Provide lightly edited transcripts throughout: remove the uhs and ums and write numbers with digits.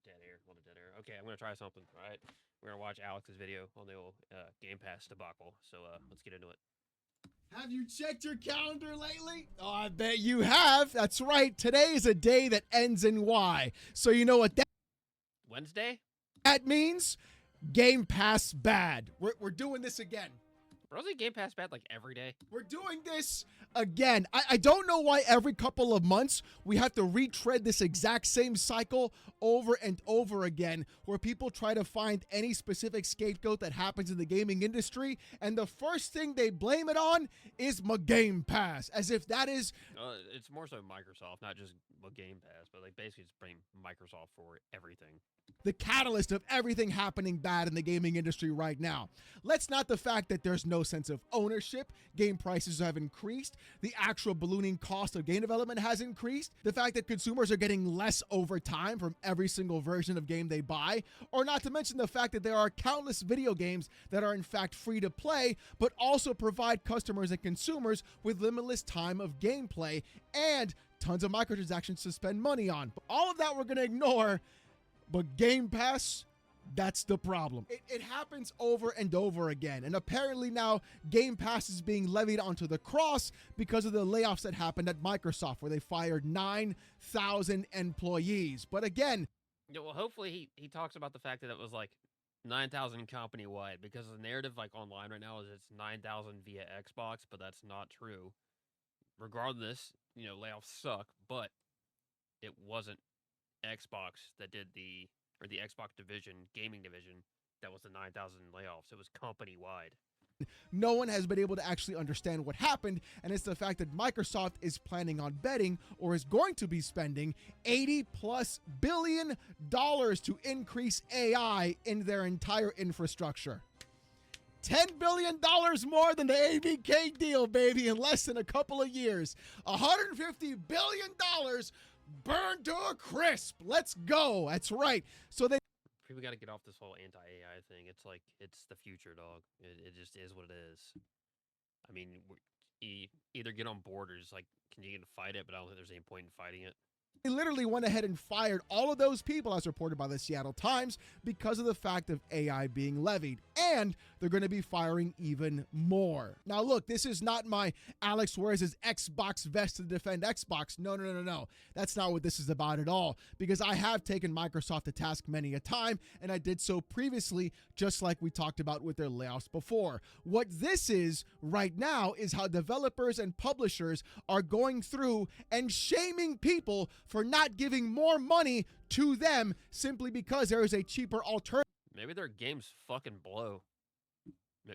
dead air. A little dead air. Okay, I'm gonna try something. All right, we're gonna watch Alex's video on the old Game Pass debacle. So let's get into it. Have you checked your calendar lately? Oh, I bet you have. That's right. Today is a day that ends in Y. So you know what Wednesday? that means? Game Pass bad. We're doing this again. Bro, isn't Game Pass bad like every day? We're doing this again. I don't know why every couple of months we have to retread this exact same cycle over and over again, where people try to find any specific scapegoat that happens in the gaming industry, and the first thing they blame it on is my Game Pass, as if that is... It's more so Microsoft, not just Game Pass, but like basically just blame Microsoft for everything. The catalyst of everything happening bad in the gaming industry right now. Let's not the fact that there's no sense of ownership, game prices have increased, the actual ballooning cost of game development has increased, the fact that consumers are getting less over time from every single version of game they buy, or not to mention the fact that there are countless video games that are in fact free to play, but also provide customers and consumers with limitless time of gameplay and tons of microtransactions to spend money on. But all of that we're going to ignore. But Game Pass, that's the problem. It happens over and over again. And apparently now Game Pass is being levied onto the cross because of the layoffs that happened at Microsoft, where they fired 9,000 employees. But again... Yeah, well, hopefully he talks about the fact that it was like 9,000 company-wide, because the narrative like online right now is it's 9,000 via Xbox, but that's not true. Regardless, layoffs suck, but it wasn't Xbox that did the Xbox division, gaming division, that was the 9,000 layoffs. It was company wide. No one has been able to actually understand what happened, and it's the fact that Microsoft is planning on betting, or is going to be spending, $80+ billion to increase AI in their entire infrastructure. $10 billion more than the ABK deal, baby, in less than a couple of years. $150 billion burned to a crisp. Let's go. That's right. So they... People got to get off this whole anti-AI thing. It's like, it's the future, dog. It just is what it is. I mean, either get on board or just like continue to fight it, but I don't think there's any point in fighting it. They literally went ahead and fired all of those people, as reported by the Seattle Times, because of the fact of AI being levied. And they're going to be firing even more. Now, look, this is not my Alex wears his Xbox vest to defend Xbox. No. That's not what this is about at all. Because I have taken Microsoft to task many a time, and I did so previously, just like we talked about with their layoffs before. What this is right now is how developers and publishers are going through and shaming people for not giving more money to them simply because there is a cheaper alternative. Maybe their games fucking blow.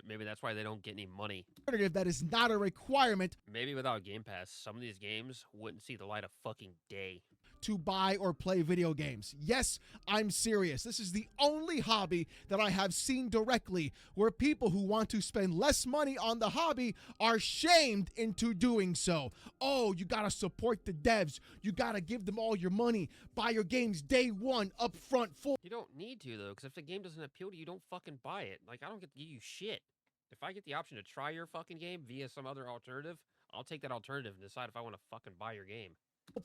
Maybe that's why they don't get any money. That is not a requirement. Maybe without Game Pass, some of these games wouldn't see the light of fucking day. To buy or play video games. Yes, I'm serious. This is the only hobby that I have seen directly where people who want to spend less money on the hobby are shamed into doing so. Oh, you gotta support the devs. You gotta give them all your money. Buy your games day one, up front, full. You don't need to, though, because if the game doesn't appeal to you, don't fucking buy it. Like, I don't get to give you shit. If I get the option to try your fucking game via some other alternative, I'll take that alternative and decide if I want to fucking buy your game.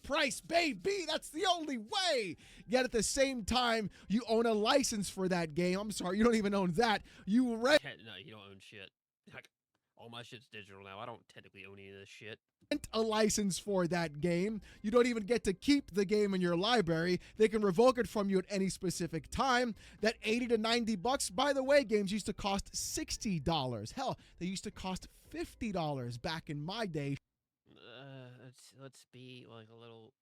Price, baby, that's the only way. Yet at the same time, you own a license for that game. I'm sorry, you don't even own that. No, you don't own shit. Like, all my shit's digital now. I don't technically own any of this shit. A license for that game. You don't even get to keep the game in your library. They can revoke it from you at any specific time. That 80 to 90 bucks, by the way, games used to cost $60. Hell, they used to cost $50 back in my day. Let's be like a little.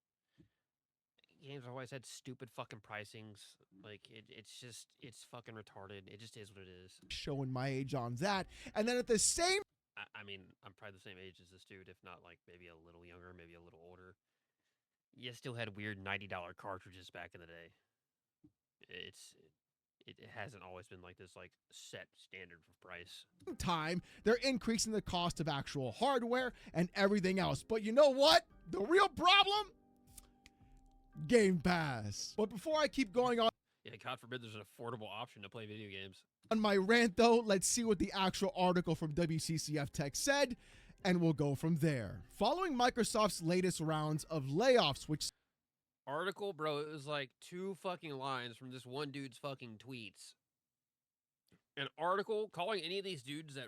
Games always had stupid fucking pricings. Like it's fucking retarded. It just is what it is. Showing my age on that, and then at the same. I mean, I'm probably the same age as this dude, if not like maybe a little younger, maybe a little older. You still had weird $90 cartridges back in the day. It hasn't always been like this, like, set standard for price. Time, they're increasing the cost of actual hardware and everything else. But you know what? The real problem? Game Pass. But before I keep going on... Yeah, God forbid there's an affordable option to play video games. On my rant, though, let's see what the actual article from WCCF Tech said, and we'll go from there. Following Microsoft's latest rounds of layoffs, which... Article, bro, it was like 2 fucking lines from this one dude's fucking tweets. An article calling any of these dudes that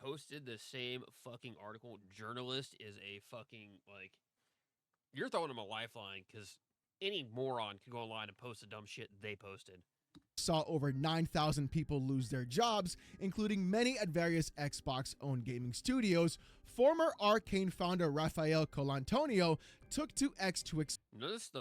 posted the same fucking article journalist is a fucking, like, you're throwing them a lifeline because any moron could go online and post the dumb shit they posted. Saw over 9,000 people lose their jobs, including many at various Xbox-owned gaming studios. Former Arcane founder Rafael Colantonio took to X to Notice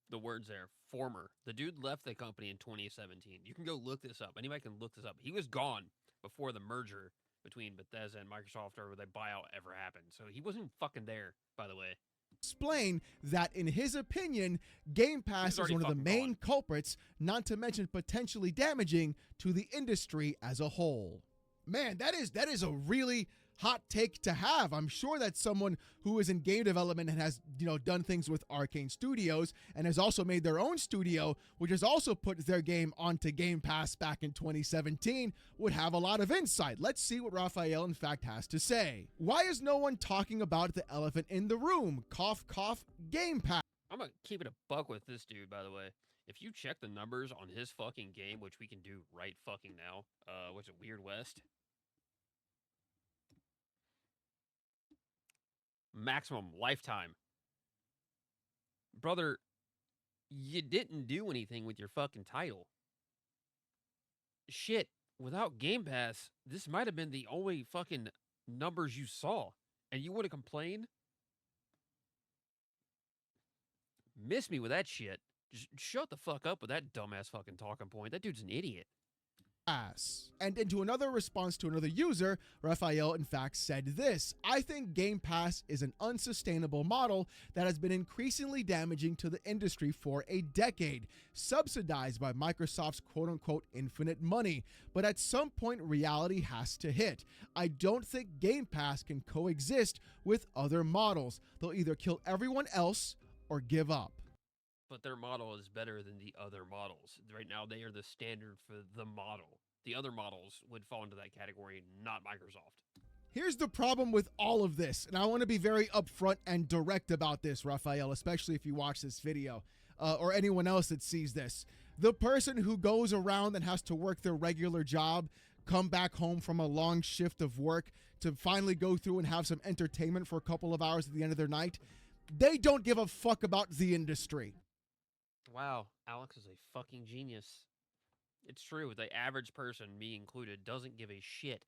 the words there. Former. The dude left the company in 2017. You can go look this up. Anybody can look this up. He was gone before the merger between Bethesda and Microsoft or the buyout ever happened. So he wasn't fucking there, by the way. explain that, in his opinion, Game Pass is one of the main culprits, not to mention potentially damaging to the industry as a whole. Man, that is a really hot take to have. I'm sure that someone who is in game development and has, done things with Arcane Studios and has also made their own studio, which has also put their game onto Game Pass back in 2017, would have a lot of insight. Let's see what Raphael in fact has to say. Why is no one talking about the elephant in the room? Cough, cough, Game Pass. I'm gonna keep it a buck with this dude, by the way. If you check the numbers on his fucking game, which we can do right fucking now, what's it, Weird West? Maximum lifetime. Brother, you didn't do anything with your fucking title. Shit, without Game Pass, this might have been the only fucking numbers you saw. And you would have complained? Miss me with that shit. Just shut the fuck up with that dumbass fucking talking point. That dude's an idiot. And into another response to another user, Raphael in fact said this: I think Game Pass is an unsustainable model that has been increasingly damaging to the industry for a decade, subsidized by Microsoft's quote-unquote infinite money. But at some point, reality has to hit. I don't think Game Pass can coexist with other models. They'll either kill everyone else or give up. But their model is better than the other models. Right now, they are the standard for the model. The other models would fall into that category, not Microsoft. Here's the problem with all of this, and I want to be very upfront and direct about this, Raphael, especially if you watch this video, or anyone else that sees this. The person who goes around and has to work their regular job, come back home from a long shift of work to finally go through and have some entertainment for a couple of hours at the end of their night, they don't give a fuck about the industry. Wow, Alex is a fucking genius. It's true. The average person, me included, doesn't give a shit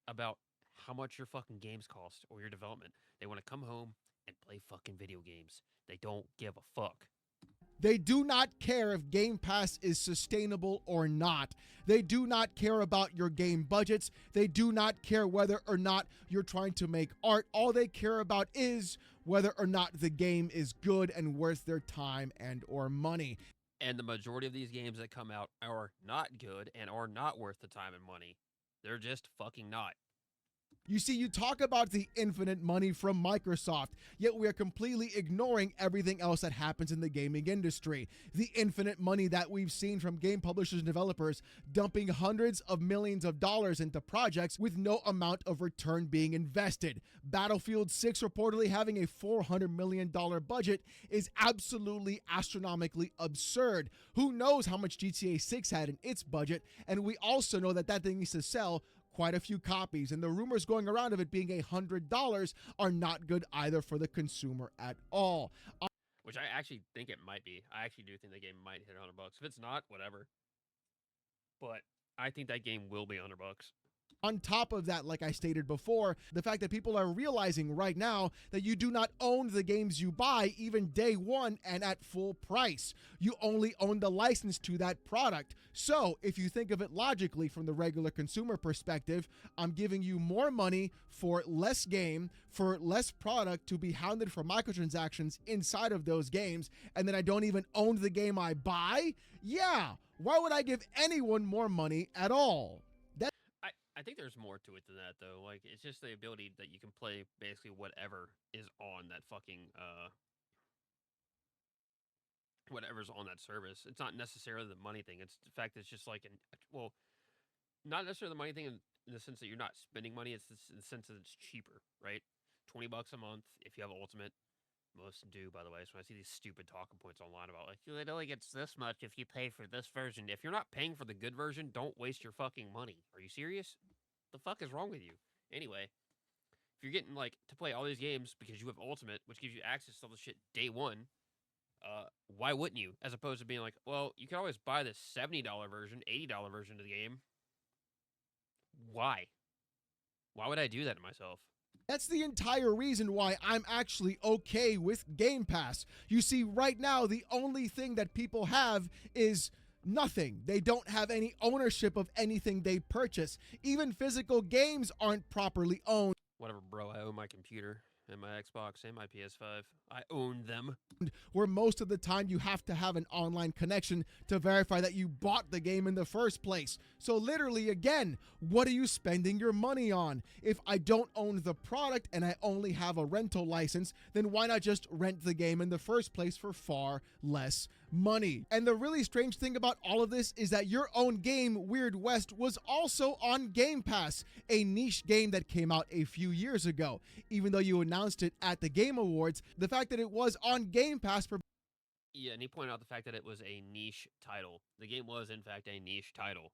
about how much your fucking games cost or your development. They want to come home and play fucking video games. They don't give a fuck. They do not care if Game Pass is sustainable or not. They do not care about your game budgets. They do not care whether or not you're trying to make art. All they care about is whether or not the game is good and worth their time and or money. And the majority of these games that come out are not good and are not worth the time and money. They're just fucking not. You see, you talk about the infinite money from Microsoft, yet we are completely ignoring everything else that happens in the gaming industry. The infinite money that we've seen from game publishers and developers dumping hundreds of millions of dollars into projects with no amount of return being invested. Battlefield 6 reportedly having a $400 million budget is absolutely astronomically absurd. Who knows how much GTA 6 had in its budget, and we also know that that thing needs to sell quite a few copies, and the rumors going around of it being $100 are not good either for the consumer at all. Which I actually think it might be. I actually do think the game might hit $100. If it's not, whatever. But I think that game will be $100. On top of that, like I stated before, the fact that people are realizing right now that you do not own the games you buy even day one and at full price. You only own the license to that product. So if you think of it logically from the regular consumer perspective, I'm giving you more money for less game, for less product to be hounded for microtransactions inside of those games, and then I don't even own the game I buy? Yeah, why would I give anyone more money at all? I think there's more to it than that, though. Like, it's just the ability that you can play basically whatever is on that fucking, whatever's on that service. It's not necessarily the money thing. It's the fact that it's just like, well, not necessarily the money thing in the sense that you're not spending money. It's in the sense that it's cheaper, right? $20 a month if you have Ultimate. most do, by the way. So when I see these stupid talking points online about, like, it only gets this much if you pay for this version. If you're not paying for the good version, don't waste your fucking money. Are you serious? The fuck is wrong with you? Anyway, if you're getting, like, to play all these games because you have Ultimate, which gives you access to all this shit day one, why wouldn't you? As opposed to being like, well, you can always buy this $70 version, $80 version of the game. Why? Why would I do that to myself? That's the entire reason why I'm actually okay with Game Pass. You see, right now, the only thing that people have is nothing. They don't have any ownership of anything they purchase. Even physical games aren't properly owned. Whatever, bro. I own my computer and my Xbox and my PS5. I own them. Where most of the time you have to have an online connection to verify that you bought the game in the first place. So literally, again, what are you spending your money on? If I don't own the product and I only have a rental license, then why not just rent the game in the first place for far less money? And the really strange thing about all of this is that your own game, Weird West, was also on Game Pass, a niche game that came out a few years ago. Even though you announced it at the Game Awards, the fact that it was on Game Pass. Yeah, and he pointed out the fact that it was a niche title. The game was, in fact, a niche title.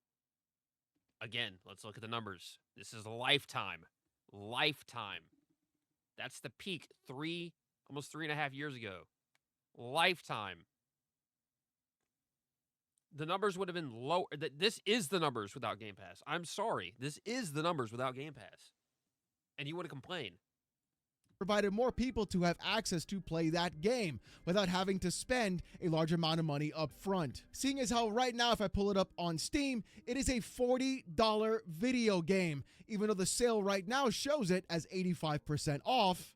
Again, let's look at the numbers. This is Lifetime. Lifetime. That's the peak almost 3.5 years ago. Lifetime. The numbers would have been lower. This is the numbers without Game Pass. I'm sorry. This is the numbers without Game Pass. And you want to complain. Provided more people to have access to play that game without having to spend a large amount of money up front. Seeing as how right now, if I pull it up on Steam, it is a $40 video game, even though the sale right now shows it as 85% off.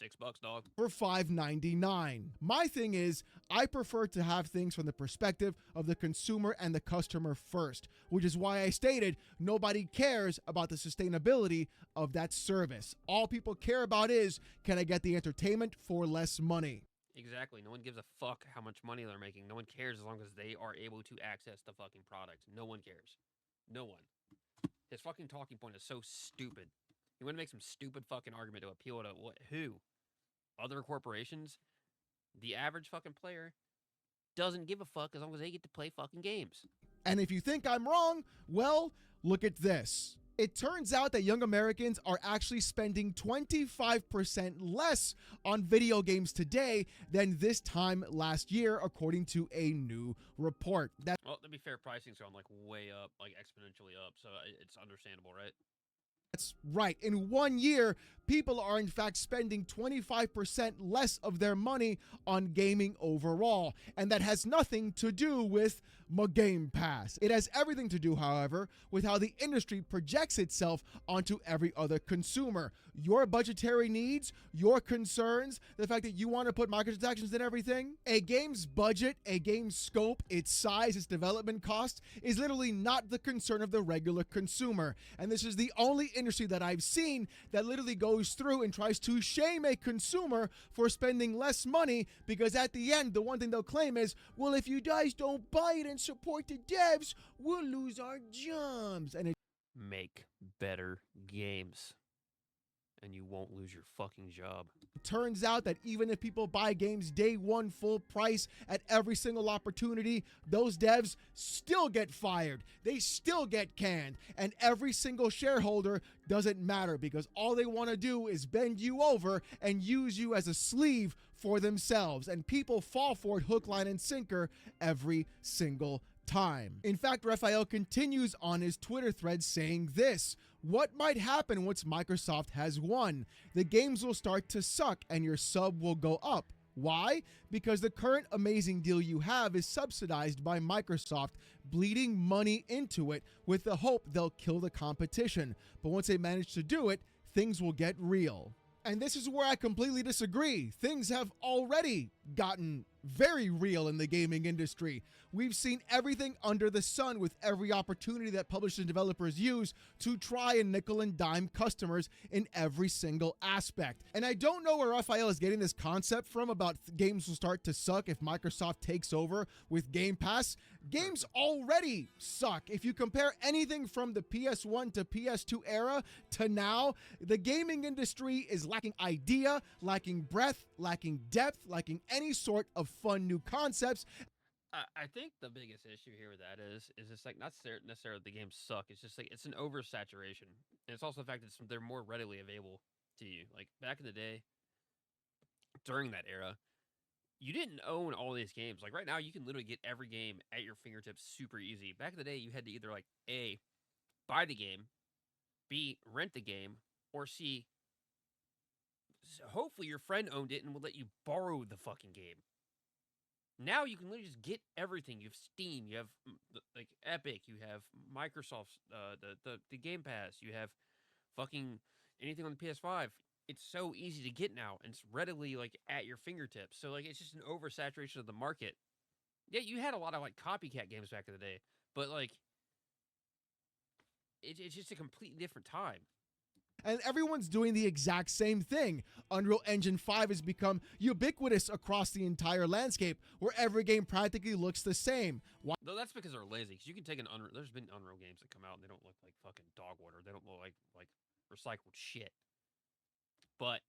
$6, dog. For $5.99. My thing is, I prefer to have things from the perspective of the consumer and the customer first, which is why I stated nobody cares about the sustainability of that service. All people care about is, can I get the entertainment for less money? Exactly. No one gives a fuck how much money they're making. No one cares as long as they are able to access the fucking product. No one cares. No one. His fucking talking point is so stupid. You want to make some stupid fucking argument to appeal to what? Who? Other corporations? The average fucking player doesn't give a fuck as long as they get to play fucking games. And if you think I'm wrong, well, look at this. It turns out that young Americans are actually spending 25% less on video games today than this time last year, according to a new report. Well, to be fair, pricing's gone like way up, like exponentially up, so it's understandable, right? That's right. In 1 year, people are in fact spending 25% less of their money on gaming overall. And that has nothing to do with my Game Pass. It has everything to do, however, with how the industry projects itself onto every other consumer. Your budgetary needs, your concerns, the fact that you want to put microtransactions in everything. A game's budget, a game's scope, its size, its development cost is literally not the concern of the regular consumer. And this is the only industry that I've seen that literally goes through and tries to shame a consumer for spending less money, because at the end, the one thing they'll claim is, well, if you guys don't buy it and support the devs, we'll lose our jobs. And make better games, and you won't lose your fucking job. It turns out that even if people buy games day one full price at every single opportunity, those devs still get fired. They still get canned. And every single shareholder doesn't matter, because all they want to do is bend you over and use you as a sleeve for themselves. And people fall for it hook, line, and sinker every single time. In fact, Raphael continues on his Twitter thread saying this: what might happen once Microsoft has won? The games will start to suck and your sub will go up. Why? Because the current amazing deal you have is subsidized by Microsoft, bleeding money into it with the hope they'll kill the competition. But once they manage to do it, things will get real. And this is where I completely disagree. Things have already gotten very real in the gaming industry. We've seen everything under the sun with every opportunity that publishers and developers use to try and nickel and dime customers in every single aspect. And I don't know where Raphael is getting this concept from about games will start to suck if Microsoft takes over with Game Pass. Games already suck. If you compare anything from the PS1 to PS2 era to now, the gaming industry is lacking idea, lacking breadth, lacking depth, lacking any sort of fun new concepts. I think the biggest issue here with that is it's like not necessarily the games suck. It's just like it's an oversaturation, and it's also the fact that they're more readily available to you. Like back in the day, during that era, you didn't own all these games. Like right now, you can literally get every game at your fingertips super easy. Back in the day, you had to either like A, buy the game, B, rent the game, or C, hopefully your friend owned it and would let you borrow the fucking game. Now you can literally just get everything. You have Steam, you have like Epic, you have Microsoft's the Game Pass, you have fucking anything on the PS5. It's so easy to get now, and it's readily like at your fingertips. So like it's just an oversaturation of the market. Yeah, you had a lot of like copycat games back in the day, but like it's just a completely different time. And everyone's doing the exact same thing. Unreal Engine 5 has become ubiquitous across the entire landscape, where every game practically looks the same. Why? Though that's because they're lazy. Because you can take an Unreal. There's been Unreal games that come out and they don't look like fucking dog water. They don't look like recycled shit. But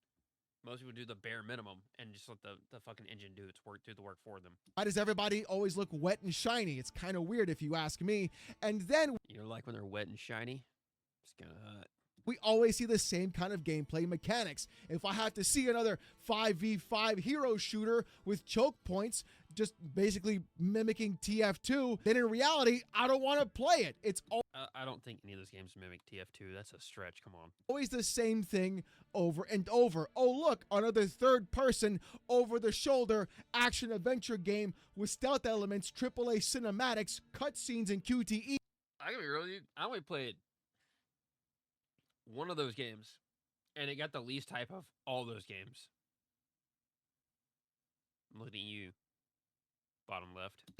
most people do the bare minimum and just let the fucking engine do the work for them. Why does everybody always look wet and shiny? It's kind of weird if you ask me. And then you like when they're wet and shiny? It's kind of hot. We always see the same kind of gameplay mechanics. If I have to see another 5v5 hero shooter with choke points, just basically mimicking TF2, then in reality, I don't want to play it. It's I don't think any of those games mimic TF2. That's a stretch. Come on. Always the same thing over and over. Oh, look, another third-person, over-the-shoulder action-adventure game with stealth elements, AAA cinematics, cutscenes, and QTE. I gotta be real with you. I only played one of those games, and it got the least hype of all those games. I'm looking at you, bottom left.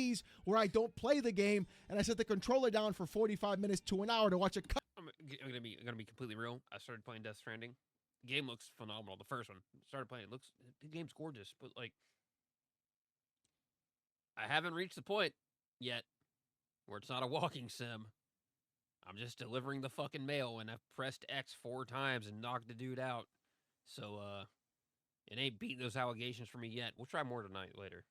Where I don't play the game, and I set the controller down for 45 minutes to an hour to watch a cut. I'm gonna be completely real. I started playing Death Stranding. The game looks phenomenal. The first one, started playing. The game's gorgeous, but like, I haven't reached the point yet where it's not a walking sim. I'm just delivering the fucking mail, and I've pressed X 4 times and knocked the dude out. So, it ain't beating those allegations for me yet. We'll try more tonight later.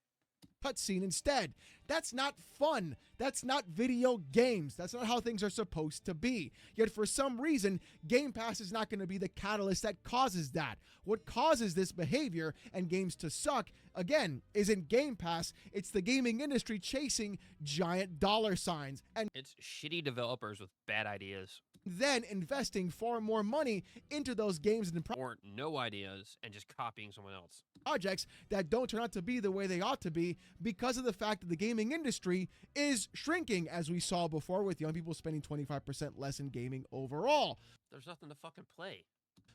Cutscene instead. That's not fun. That's not video games. That's not how things are supposed to be. Yet for some reason, Game Pass is not going to be the catalyst that causes that. What causes this behavior and games to suck, again, isn't Game Pass. It's the gaming industry chasing giant dollar signs. And it's shitty developers with bad ideas. Then investing far more money into those games and or no ideas and just copying someone else. Projects that don't turn out to be the way they ought to be because of the fact that the gaming industry is shrinking, as we saw before, with young people spending 25% less in gaming overall. There's nothing to fucking play.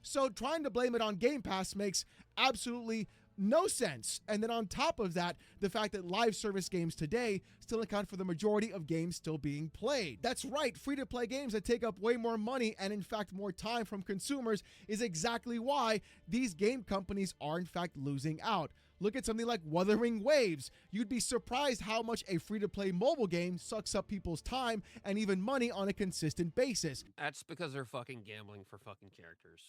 So trying to blame it on Game Pass makes absolutely no sense. And then on top of that, the fact that live service games today still account for the majority of games still being played. That's right, free-to-play games that take up way more money and in fact more time from consumers is exactly why these game companies are in fact losing out. Look at something like Wuthering Waves. You'd be surprised how much a free-to-play mobile game sucks up people's time and even money on a consistent basis. That's because they're fucking gambling for fucking characters.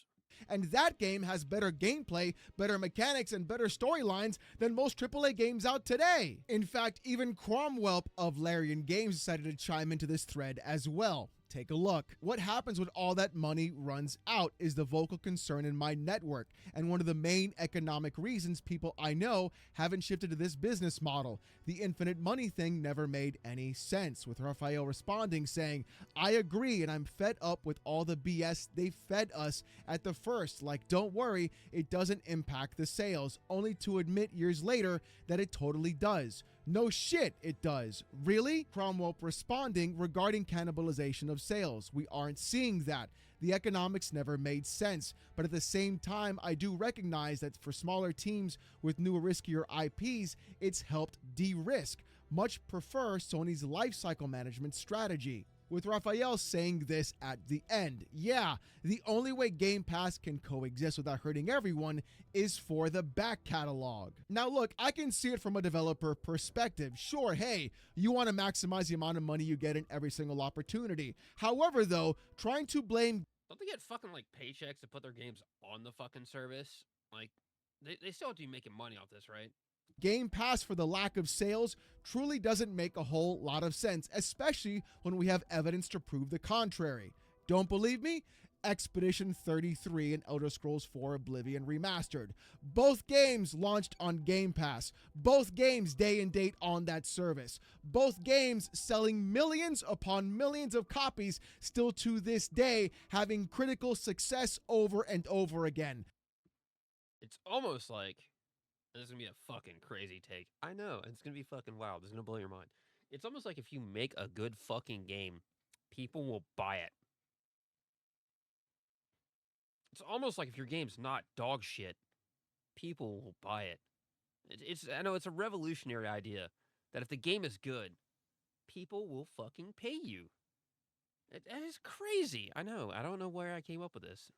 And that game has better gameplay, better mechanics, and better storylines than most AAA games out today. In fact, even Cromwell of Larian Games decided to chime into this thread as well. Take a look. What happens when all that money runs out is the vocal concern in my network, and one of the main economic reasons people I know haven't shifted to this business model. The infinite money thing never made any sense, with Raphael responding saying, I agree, and I'm fed up with all the BS they fed us at the first, like don't worry, it doesn't impact the sales, only to admit years later that it totally does. No shit, it does. Really? Cromwell responding regarding cannibalization of sales. We aren't seeing that. the economics never made sense. But at the same time, I do recognize that for smaller teams with newer, riskier IPs, it's helped de-risk. Much prefer Sony's lifecycle management strategy. With Raphael saying this at the end. Yeah, the only way Game Pass can coexist without hurting everyone is for the back catalog. Now look, I can see it from a developer perspective. Sure, hey, you want to maximize the amount of money you get in every single opportunity. However, though, trying to blame... Don't they get fucking like paychecks to put their games on the fucking service? Like, they still have to be making money off this, right? Game Pass for the lack of sales truly doesn't make a whole lot of sense, especially when we have evidence to prove the contrary. Don't believe me? Expedition 33 and Elder Scrolls 4 Oblivion Remastered. Both games launched on Game Pass. Both games day and date on that service. Both games selling millions upon millions of copies still to this day, having critical success over and over again. It's almost like... This is going to be a fucking crazy take. I know, it's going to be fucking wild. It's going to blow your mind. It's almost like if you make a good fucking game, people will buy it. It's almost like if your game's not dog shit, people will buy it. I know it's a revolutionary idea that if the game is good, people will fucking pay you. That is crazy. I know. I don't know where I came up with this.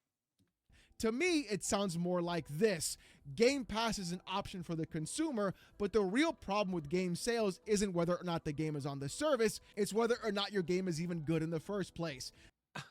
To me, it sounds more like this. Game Pass is an option for the consumer, but the real problem with game sales isn't whether or not the game is on the service, it's whether or not your game is even good in the first place.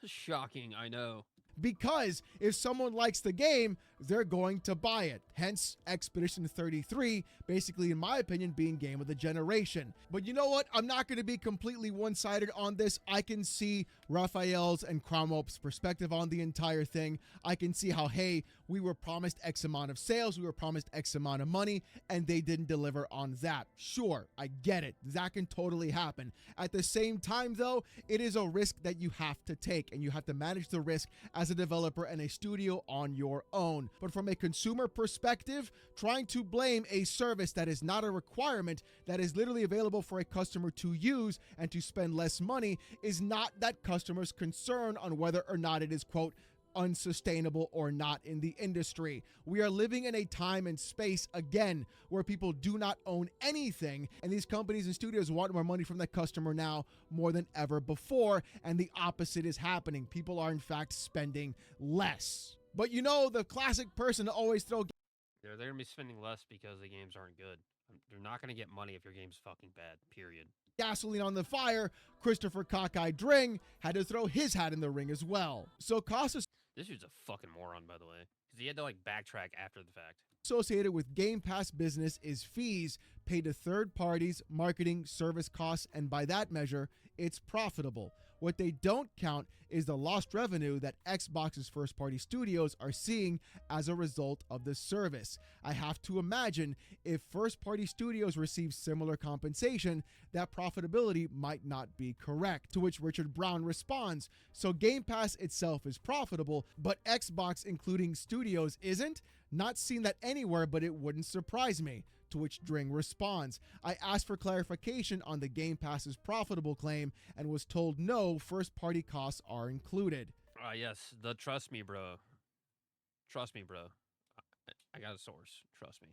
Shocking, I know. Because if someone likes the game, they're going to buy it. Hence, Expedition 33, basically, in my opinion, being game of the generation. But you know what? I'm not going to be completely one-sided on this. I can see Raphael's and Cromwell's perspective on the entire thing. I can see how, hey, we were promised X amount of sales, we were promised X amount of money, and they didn't deliver on that. Sure, I get it. That can totally happen. At the same time, though, it is a risk that you have to take, and you have to manage the risk as a developer and a studio on your own. But from a consumer perspective, trying to blame a service that is not a requirement, that is literally available for a customer to use and to spend less money, is not that customer's concern on whether or not it is, quote, unsustainable or not in the industry. We are living in a time and space, again, where people do not own anything, and these companies and studios want more money from the customer now more than ever before, and the opposite is happening. People are, in fact, spending less. But you know, the classic person to always throw... They're going to be spending less because the games aren't good. They're not going to get money if your game's fucking bad, period. Gasoline on the fire, Christopher Cockeye Dring had to throw his hat in the ring as well. So costs... This dude's a fucking moron, by the way, because he had to, like, backtrack after the fact. Associated with Game Pass business is fees paid to third parties, marketing, service costs, and by that measure, it's profitable. What they don't count is the lost revenue that Xbox's first-party studios are seeing as a result of the service. I have to imagine if first-party studios receive similar compensation, that profitability might not be correct. To which Richard Brown responds, so Game Pass itself is profitable, but Xbox, including studios, isn't? Not seen that anywhere, but it wouldn't surprise me. To which Dring responds, I asked for clarification on the Game Pass's profitable claim and was told no, first-party costs are included. Yes, the trust me, bro. Trust me, bro. I got a source. Trust me.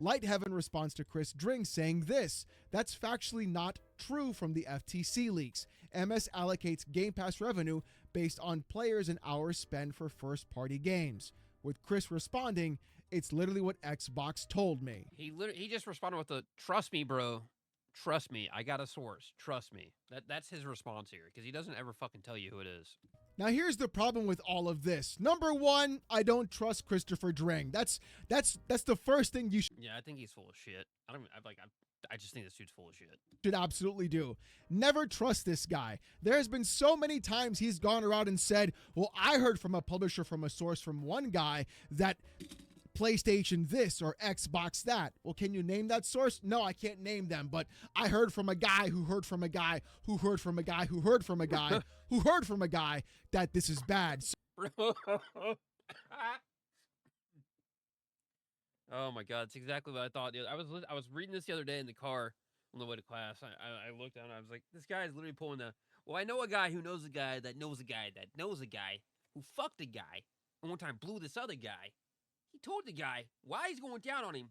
Lightheaven responds to Chris Dring saying this, that's factually not true from the FTC leaks. MS allocates Game Pass revenue based on players and hours spent for first-party games. With Chris responding, it's literally what Xbox told me. He just responded with the, trust me, bro. Trust me. I got a source. Trust me. That's his response here, because he doesn't ever fucking tell you who it is. Now, here's the problem with all of this. Number one, I don't trust Christopher Dring. That's the first thing you should... Yeah, I think he's full of shit. I just think this dude's full of shit. Should absolutely do. Never trust this guy. There's been so many times he's gone around and said, well, I heard from a publisher, from a source, from one guy that PlayStation this or Xbox that. Well, can you name that source? No, I can't name them, but I heard from a guy who heard from a guy who heard from a guy who heard from a guy who heard from a guy that this is bad. Oh my god, it's exactly what I thought. Dude. I was reading this the other day in the car on the way to class. I looked down and I was like, this guy is literally pulling the, well, I know a guy who knows a guy that knows a guy that knows a guy who fucked a guy and one time blew this other guy. He told the guy why he's going down on him.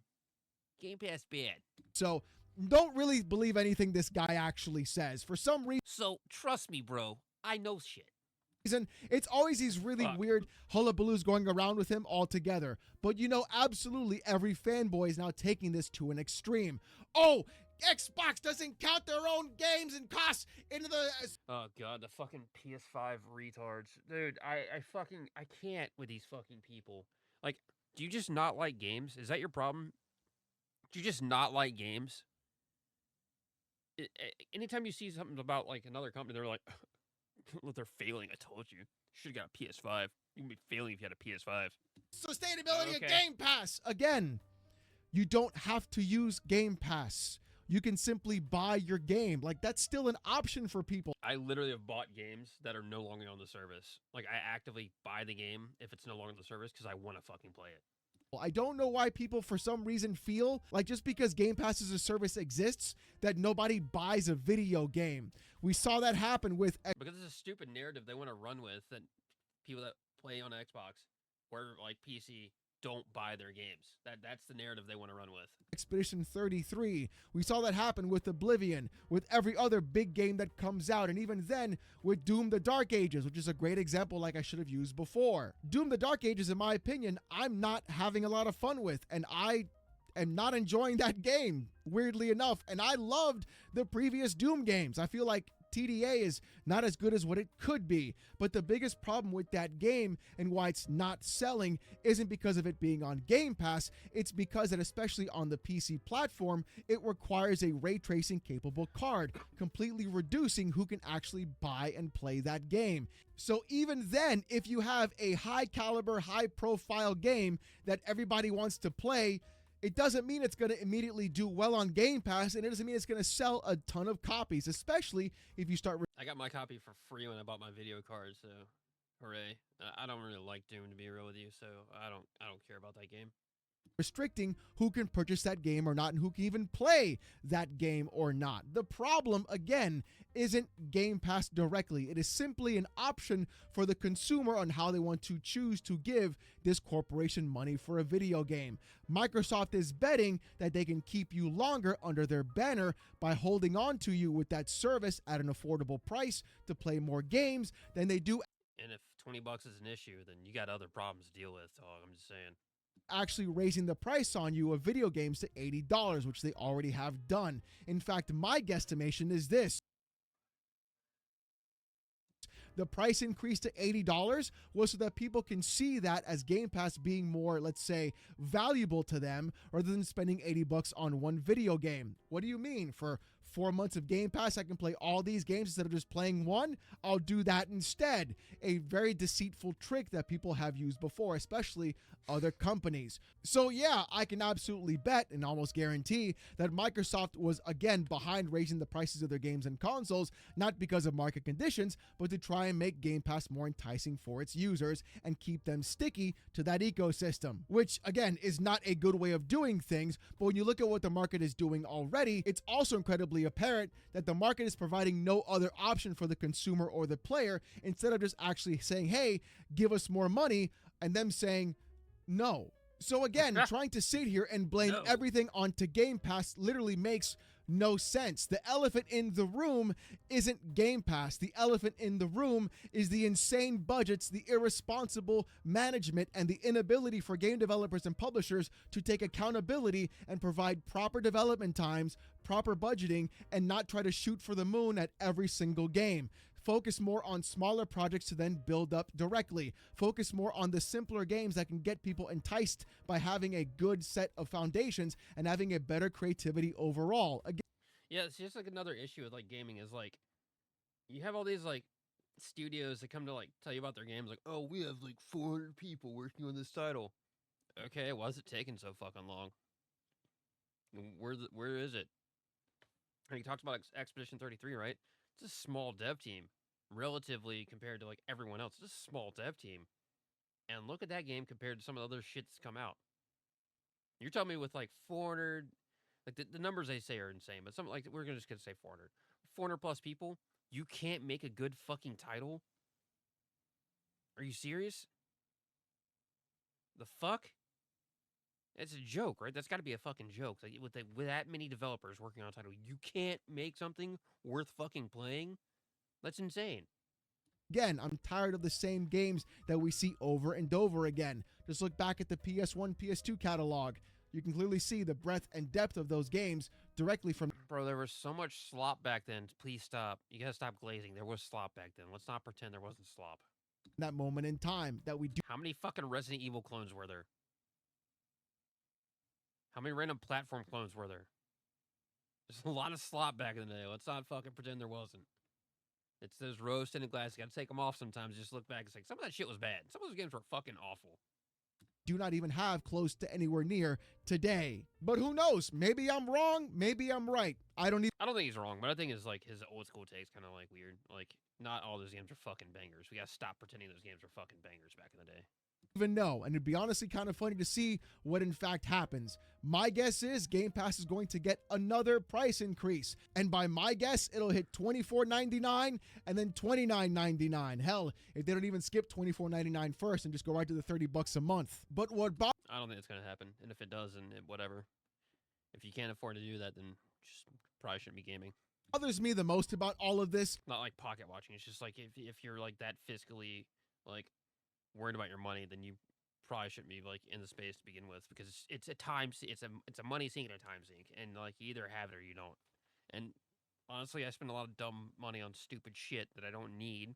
Game Pass bad. So don't really believe anything this guy actually says. For some So trust me, bro. I know shit. reason, it's always these really weird hullabaloos going around with him altogether. But you know, absolutely every fanboy is now taking this to an extreme. Oh, Xbox doesn't count their own games and costs into the... Oh god, the fucking PS5 retards. Dude, I can't with these fucking people. Like, do you just not like games? Is that your problem? Do you just not like games? Anytime you see something about like another company, they're like, "Look, they're failing. I told you. Should have got a PS5. You would be failing if you had a PS5." Sustainability of Game Pass. Again, you don't have to use Game Pass. You can simply buy your game. Like, that's still an option for people. I literally have bought games that are no longer on the service. Like, I actively buy the game if it's no longer on the service because I want to fucking play it. I don't know why people for some reason feel like just because Game Pass as a service exists that nobody buys a video game. We saw that happen with... Because it's a stupid narrative they want to run with that people that play on Xbox or like PC don't buy their games. That's the narrative they want to run with. Expedition 33. We saw that happen with Oblivion, with every other big game that comes out, and even then with Doom the Dark Ages, which is a great example like I should have used before. Doom the Dark Ages, in my opinion, I'm not having a lot of fun with, and I am not enjoying that game, weirdly enough, and I loved the previous Doom games. I feel like TDA is not as good as what it could be, but the biggest problem with that game and why it's not selling isn't because of it being on Game Pass. It's because that, especially on the PC platform, it requires a ray tracing capable card, completely reducing who can actually buy and play that game. So even then, if you have a high caliber, high profile game that everybody wants to play, it doesn't mean it's going to immediately do well on Game Pass, and it doesn't mean it's going to sell a ton of copies, especially if you start... I got my copy for free when I bought my video card, so hooray. I don't really like Doom, to be real with you, so I don't care about that game. Restricting who can purchase that game or not and who can even play that game or not. The problem, again, isn't Game Pass directly. It is simply an option for the consumer on how they want to choose to give this corporation money for a video game. Microsoft is betting that they can keep you longer under their banner by holding on to you with that service at an affordable price to play more games than they do. And if $20 is an issue, then you got other problems to deal with, dog. I'm just saying. Actually raising the price on you of video games to $80, which they already have done. In fact, my guesstimation is this. The price increase to $80 was so that people can see that as Game Pass being more, let's say, valuable to them rather than spending $80 on one video game. What do you mean? For 4 months of Game Pass, I can play all these games instead of just playing one? I'll do that instead. A very deceitful trick that people have used before, especially other companies. So yeah, I can absolutely bet and almost guarantee that Microsoft was again behind raising the prices of their games and consoles, not because of market conditions, but to try and make Game Pass more enticing for its users and keep them sticky to that ecosystem, which again is not a good way of doing things. But when you look at what the market is doing already, it's also incredibly apparent that the market is providing no other option for the consumer or the player, instead of just actually saying, hey, give us more money, and them saying no. So again, trying to sit here and blame everything onto Game Pass literally makes no sense. The elephant in the room isn't Game Pass. The elephant in the room is the insane budgets, the irresponsible management, and the inability for game developers and publishers to take accountability and provide proper development times, proper budgeting, and not try to shoot for the moon at every single game. Focus more on smaller projects to then build up directly. Focus more on the simpler games that can get people enticed by having a good set of foundations and having a better creativity overall. Again, yeah, it's just like another issue with like gaming is like you have all these like studios that come to like tell you about their games like, oh, we have like 400 people working on this title. Okay, why is it taking so fucking long? Where is it? And he talks about Expedition 33, right? It's a small dev team, relatively compared to like everyone else. It's a small dev team, and look at that game compared to some of the other shit that's come out. You're telling me with like 400, like the numbers they say are insane, but something like we're just gonna say 400 plus people, you can't make a good fucking title. Are you serious? The fuck? It's a joke, right? That's got to be a fucking joke. Like with that many developers working on a title, you can't make something worth fucking playing. That's insane. Again, I'm tired of the same games that we see over and over again. Just look back at the PS1, PS2 catalog. You can clearly see the breadth and depth of those games directly from. Bro, there was so much slop back then. Please stop. You gotta stop glazing. There was slop back then. Let's not pretend there wasn't slop. That moment in time that we do. How many fucking Resident Evil clones were there? How many random platform clones were there? There's a lot of slop back in the day. Let's not fucking pretend there wasn't. It's those rose tinted glasses. You gotta take them off sometimes. Just look back. It's like some of that shit was bad. Some of those games were fucking awful. Do not even have close to anywhere near today. But who knows? Maybe I'm wrong. Maybe I'm right. I don't think he's wrong, but I think his like his old school takes kind of like weird. Like not all those games are fucking bangers. We gotta stop pretending those games were fucking bangers back in the day. even know. And it'd be honestly kind of funny to see what in fact happens. My guess is Game Pass is going to get another price increase. And by my guess, it'll hit $24.99 and then $29.99. Hell, if they don't even skip $24.99 first and just go right to the $30 a month. But what I don't think it's gonna happen. And if it does, then whatever. If you can't afford to do that, then just probably shouldn't be gaming. bothers me the most about all of this, Not like pocket watching. It's just like if you're like that fiscally like worried about your money, then you probably shouldn't be like in the space to begin with because it's a it's a money sink and a time sink, and like you either have it or you don't. And honestly, I spend a lot of dumb money on stupid shit that I don't need.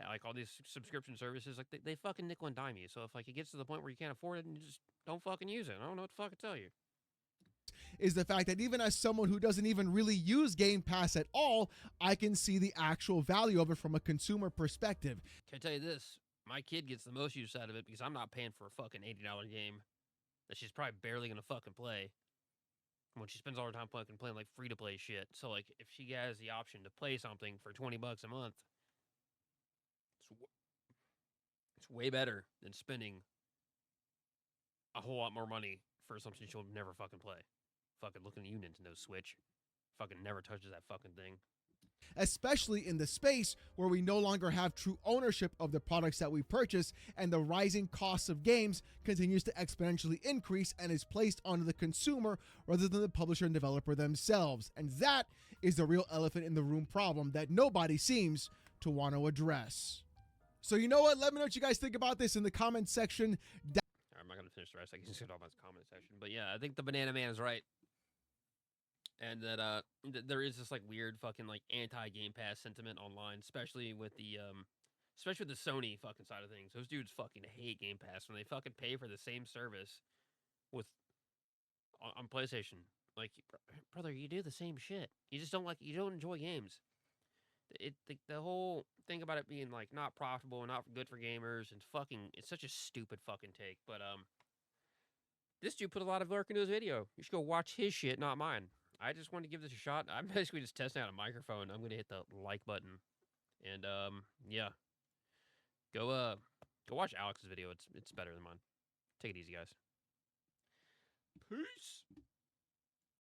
Like all these subscription services, like they fucking nickel and dime you. So if like it gets to the point where you can't afford it, then you just don't fucking use it. I don't know what to fucking tell you. is the fact that even as someone who doesn't even really use Game Pass at all, I can see the actual value of it from a consumer perspective. Can I tell you this? My kid gets the most use out of it because I'm not paying for a fucking $80 game that she's probably barely gonna fucking play. When she spends all her time playing like free to play shit. So like if she has the option to play something for $20 a month, it's way better than spending a whole lot more money for something she'll never fucking play. Fucking looking at you, Nintendo Switch. Fucking never touches that fucking thing. Especially in the space where we no longer have true ownership of the products that we purchase, and the rising cost of games continues to exponentially increase and is placed onto the consumer rather than the publisher and developer themselves. And that is the real elephant in the room problem that nobody seems to want to address. So you know what? Let me know what you guys think about this in the comment section. I'm not going to finish the rest. I can just get off my comment section. But yeah, I think the Banana Man is right. And that there is this like weird fucking like anti-Game Pass sentiment online, especially with the Sony fucking side of things. Those dudes fucking hate Game Pass when they fucking pay for the same service with on PlayStation. Like, brother, you do the same shit. You just you don't enjoy games. The whole thing about it being like not profitable and not good for gamers and it's such a stupid fucking take. But this dude put a lot of work into his video. You should go watch his shit, not mine. I just wanted to give this a shot. I'm basically just testing out a microphone. I'm gonna hit the like button, and yeah, go watch Alex's video. It's better than mine. Take it easy, guys. Peace.